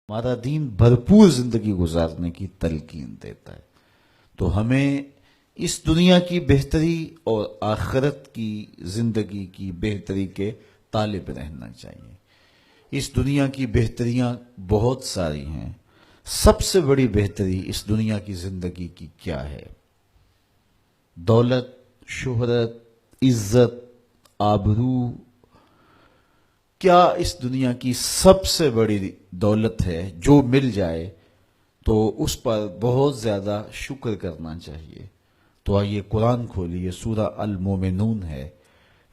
ہمارا دین بھرپور زندگی گزارنے کی تلقین دیتا ہے، تو ہمیں اس دنیا کی بہتری اور آخرت کی زندگی کی بہتری کے طالب رہنا چاہیے۔ اس دنیا کی بہتریاں بہت ساری ہیں، سب سے بڑی بہتری اس دنیا کی زندگی کی کیا ہے؟ دولت، شہرت، عزت، آبرو، کیا اس دنیا کی سب سے بڑی دولت ہے جو مل جائے تو اس پر بہت زیادہ شکر کرنا چاہیے؟ تو آئیے قرآن کھولیے، سورہ المومنون ہے،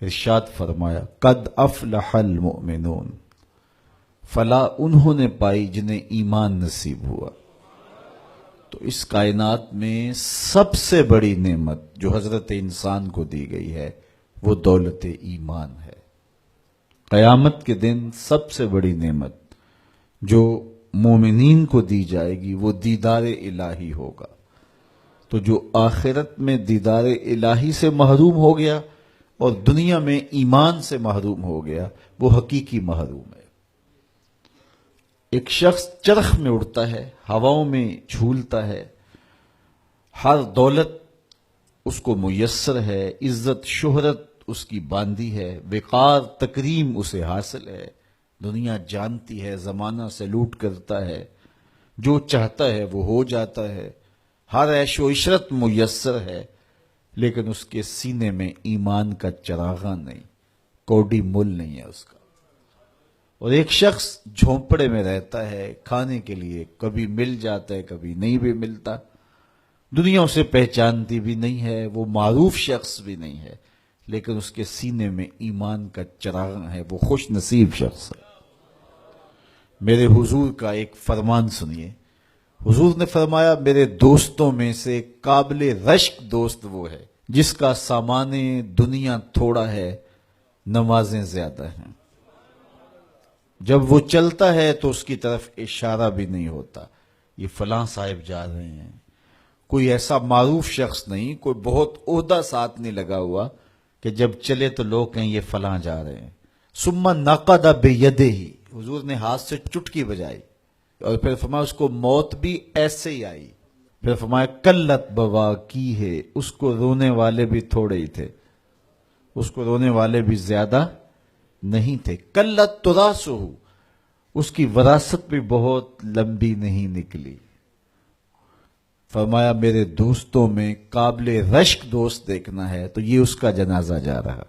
ارشاد فرمایا قد افلح المؤمنون، فلاح انہوں نے پائی جنہیں ایمان نصیب ہوا۔ تو اس کائنات میں سب سے بڑی نعمت جو حضرت انسان کو دی گئی ہے وہ دولت ایمان ہے۔ قیامت کے دن سب سے بڑی نعمت جو مومنین کو دی جائے گی وہ دیدار الہی ہوگا۔ تو جو آخرت میں دیدار الہی سے محروم ہو گیا اور دنیا میں ایمان سے محروم ہو گیا وہ حقیقی محروم ہے۔ ایک شخص چرخ میں اڑتا ہے، ہواؤں میں جھولتا ہے، ہر دولت اس کو میسر ہے، عزت شہرت اس کی باندھی ہے، وقار تکریم اسے حاصل ہے، دنیا جانتی ہے، زمانہ سلوٹ کرتا ہے، جو چاہتا ہے وہ ہو جاتا ہے، ہر عیش و عشرت میسر ہے، لیکن اس کے سینے میں ایمان کا چراغاں نہیں، کوڈی مل نہیں ہے اس کا۔ اور ایک شخص جھونپڑے میں رہتا ہے، کھانے کے لیے کبھی مل جاتا ہے کبھی نہیں بھی ملتا، دنیا اسے پہچانتی بھی نہیں ہے، وہ معروف شخص بھی نہیں ہے، لیکن اس کے سینے میں ایمان کا چراغ ہے، وہ خوش نصیب شخص ہے۔ میرے حضور کا ایک فرمان سنیے، حضور نے فرمایا میرے دوستوں میں سے قابل رشک دوست وہ ہے جس کا سامان دنیا تھوڑا ہے، نمازیں زیادہ ہیں۔ جب وہ چلتا ہے تو اس کی طرف اشارہ بھی نہیں ہوتا، یہ فلاں صاحب جا رہے ہیں، کوئی ایسا معروف شخص نہیں، کوئی بہت عہدہ ساتھ نہیں لگا ہوا کہ جب چلے تو لوگ کہیں یہ فلاں جا رہے ہیں۔ ثم نقد بیدہ، حضور نے ہاتھ سے چٹکی بجائی اور پھر فرمایا اس کو موت بھی ایسے ہی آئی، پھر فرمایا کلت بواکی ہے، اس کو رونے والے بھی تھوڑے ہی تھے، اس کو رونے والے بھی زیادہ نہیں تھے، کلت تراسہ، اس کی وراثت بھی بہت لمبی نہیں نکلی۔ فرمایا میرے دوستوں میں قابل رشک دوست دیکھنا ہے تو یہ اس کا جنازہ جا رہا۔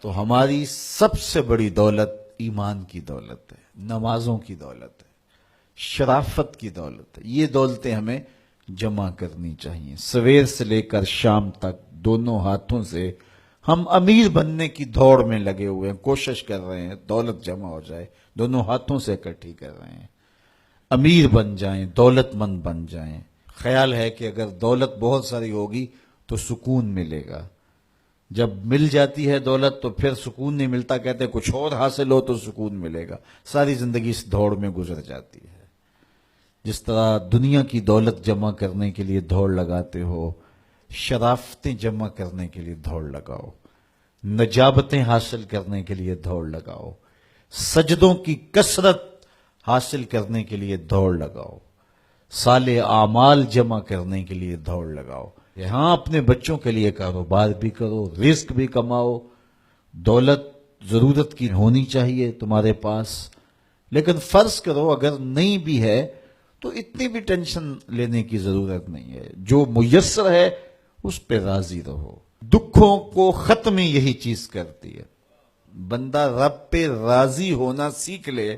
تو ہماری سب سے بڑی دولت ایمان کی دولت ہے، نمازوں کی دولت ہے، شرافت کی دولت ہے، یہ دولتیں ہمیں جمع کرنی چاہیے۔ سویر سے لے کر شام تک دونوں ہاتھوں سے ہم امیر بننے کی دوڑ میں لگے ہوئے ہیں، کوشش کر رہے ہیں دولت جمع ہو جائے، دونوں ہاتھوں سے اکٹھی کر رہے ہیں، امیر بن جائیں، دولت مند بن جائیں۔ خیال ہے کہ اگر دولت بہت ساری ہوگی تو سکون ملے گا، جب مل جاتی ہے دولت تو پھر سکون نہیں ملتا، کہتے ہیں کچھ اور حاصل ہو تو سکون ملے گا، ساری زندگی اس دوڑ میں گزر جاتی ہے۔ جس طرح دنیا کی دولت جمع کرنے کے لیے دوڑ لگاتے ہو، شرافتیں جمع کرنے کے لیے دوڑ لگاؤ، نجابتیں حاصل کرنے کے لیے دوڑ لگاؤ، سجدوں کی کثرت حاصل کرنے کے لیے دوڑ لگاؤ، صالح اعمال جمع کرنے کے لیے دوڑ لگاؤ۔ یہاں اپنے بچوں کے لیے کاروبار بھی کرو، رزق بھی کماؤ، دولت ضرورت کی ہونی چاہیے تمہارے پاس، لیکن فرض کرو اگر نہیں بھی ہے تو اتنی بھی ٹینشن لینے کی ضرورت نہیں ہے، جو میسر ہے اس پہ راضی رہو۔ دکھوں کو ختم یہی چیز کرتی ہے، بندہ رب پہ راضی ہونا سیکھ لے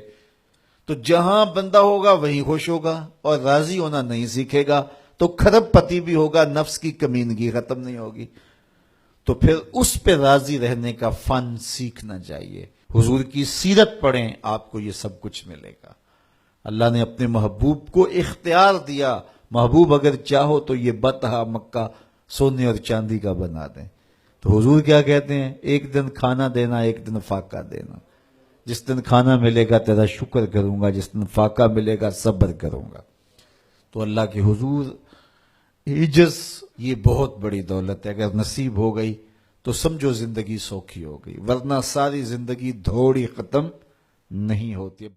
تو جہاں بندہ ہوگا وہیں خوش ہوگا، اور راضی ہونا نہیں سیکھے گا تو کھرب پتی بھی ہوگا، نفس کی کمینگی ختم نہیں ہوگی۔ تو پھر اس پہ راضی رہنے کا فن سیکھنا چاہیے۔ حضور کی سیرت پڑھیں، آپ کو یہ سب کچھ ملے گا۔ اللہ نے اپنے محبوب کو اختیار دیا، محبوب اگر چاہو تو یہ بطحہ مکہ سونے اور چاندی کا بنا دیں۔ تو حضور کیا کہتے ہیں؟ ایک دن کھانا دینا، ایک دن فاقہ دینا۔ جس دن کھانا ملے گا تیرا شکر کروں گا، جس دن فاقہ ملے گا صبر کروں گا۔ تو اللہ کے حضور عجز یہ بہت بڑی دولت ہے، اگر نصیب ہو گئی تو سمجھو زندگی سوکھی ہو گئی، ورنہ ساری زندگی دھوڑی ختم نہیں ہوتی۔